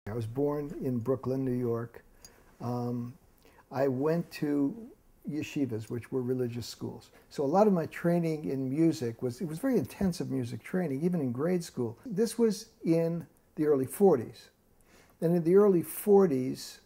I was born in Brooklyn, New York. I went to yeshivas, which were religious schools. So a lot of my training in music was very intensive music training, even in grade school. This was in the early 40s. And in the early 40s,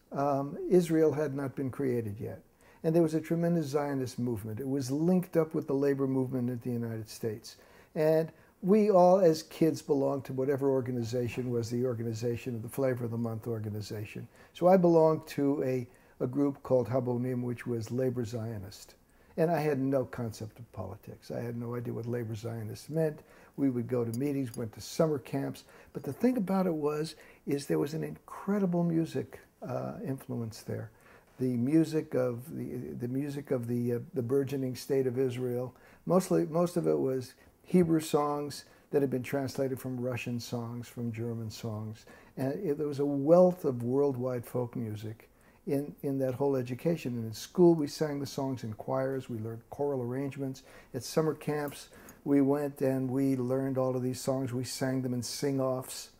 Israel had not been created yet. And there was a tremendous Zionist movement. It was linked up with the labor movement in the United States. And we all, as kids, belonged to whatever organization was the organization of the Flavor of the Month organization. So I belonged to a group called Habonim, which was labor Zionist. And I had no concept of politics. I had no idea what labor Zionist meant. We would go to meetings, went to summer camps. But the thing about it is there was an incredible music influence there. The music of the burgeoning state of Israel. Most of it was Hebrew songs that had been translated from Russian songs, from German songs. And there was a wealth of worldwide folk music in that whole education. And in school, we sang the songs in choirs. We learned choral arrangements. At summer camps, we went and we learned all of these songs. We sang them in sing-offs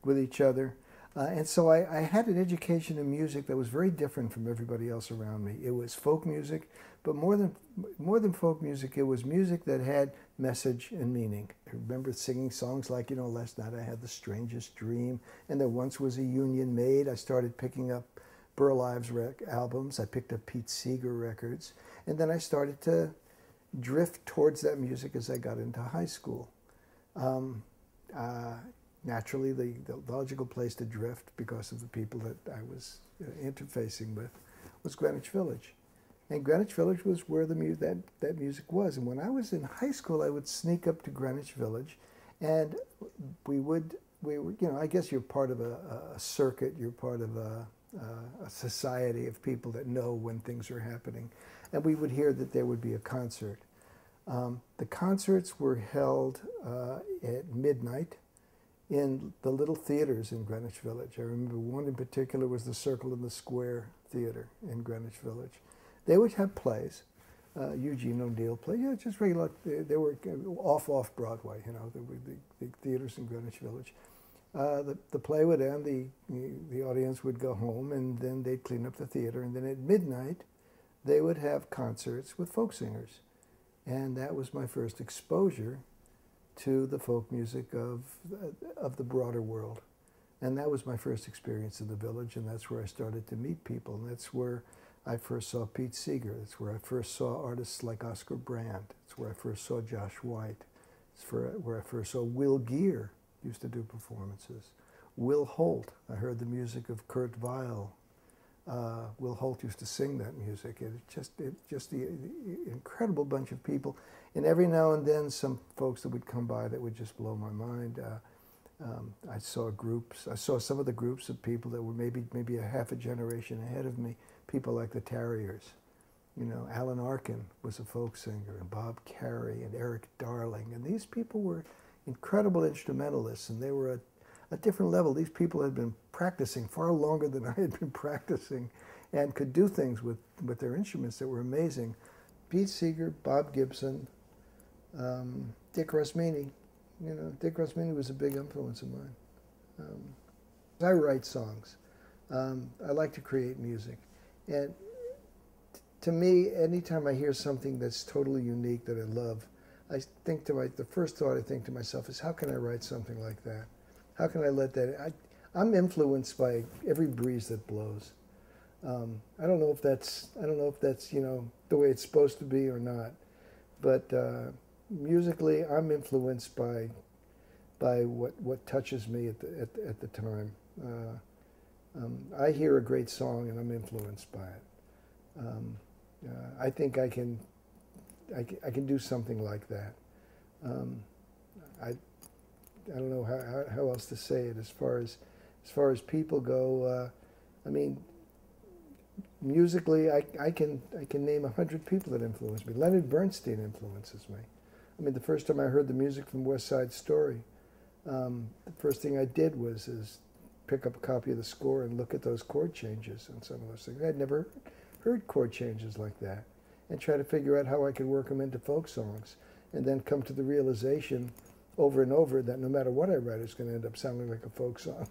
with each other. And so I had an education in music that was very different from everybody else around me. It was folk music, but more than folk music, it was music that had message and meaning. I remember singing songs like, last night I had the strangest dream, and there once was a Union Maid. I started picking up Burl Ives albums. I picked up Pete Seeger records. And then I started to drift towards that music as I got into high school. Naturally, the logical place to drift, because of the people that I was interfacing with, was Greenwich Village. And Greenwich Village was where that music was. And when I was in high school, I would sneak up to Greenwich Village, and we were, I guess you're part of a circuit, you're part of a society of people that know when things are happening. And we would hear that there would be a concert. The concerts were held at midnight in the little theaters in Greenwich Village. I remember one in particular was the Circle in the Square Theater in Greenwich Village. They would have plays, Eugene O'Neill play, just regular. They were off Broadway, the theaters in Greenwich Village. The play would end, the audience would go home, and then they'd clean up the theater, and then at midnight they would have concerts with folk singers. And that was my first exposure to the folk music of the broader world. And that was my first experience in the village, and that's where I started to meet people. And that's where I first saw Pete Seeger. That's where I first saw artists like Oscar Brand. That's where I first saw Josh White. It's where I first saw Will Geer used to do performances. Will Holt, I heard the music of Kurt Weill. Will Holt used to sing that music. Just the incredible bunch of people. And every now and then some folks that would come by that would just blow my mind. I saw groups. I saw some of the groups of people that were maybe a half a generation ahead of me. People like the Tarriers. Alan Arkin was a folk singer, and Bob Carey and Eric Darling. And these people were incredible instrumentalists, and they were at a different level. These people had been practicing far longer than I had been practicing, and could do things with their instruments that were amazing. Pete Seeger, Bob Gibson, Dick Rosmini. Dick Rosmini was a big influence of mine. I write songs. I like to create music. And to me, anytime I hear something that's totally unique that I love, I think the first thought I think to myself is, how can I write something like that? How can I let that? I'm influenced by every breeze that blows. I don't know if that's the way it's supposed to be or not, but musically, I'm influenced by what touches me at the time. I hear a great song and I'm influenced by it. I think I can do something like that. I don't know how else to say it as far as people go. Musically, I can name 100 people that influence me. Leonard Bernstein influences me. The first time I heard the music from West Side Story, the first thing I did was pick up a copy of the score and look at those chord changes and some of those things. I'd never heard chord changes like that, and try to figure out how I could work them into folk songs, and then come to the realization over and over that no matter what I write, it's going to end up sounding like a folk song,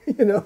you know.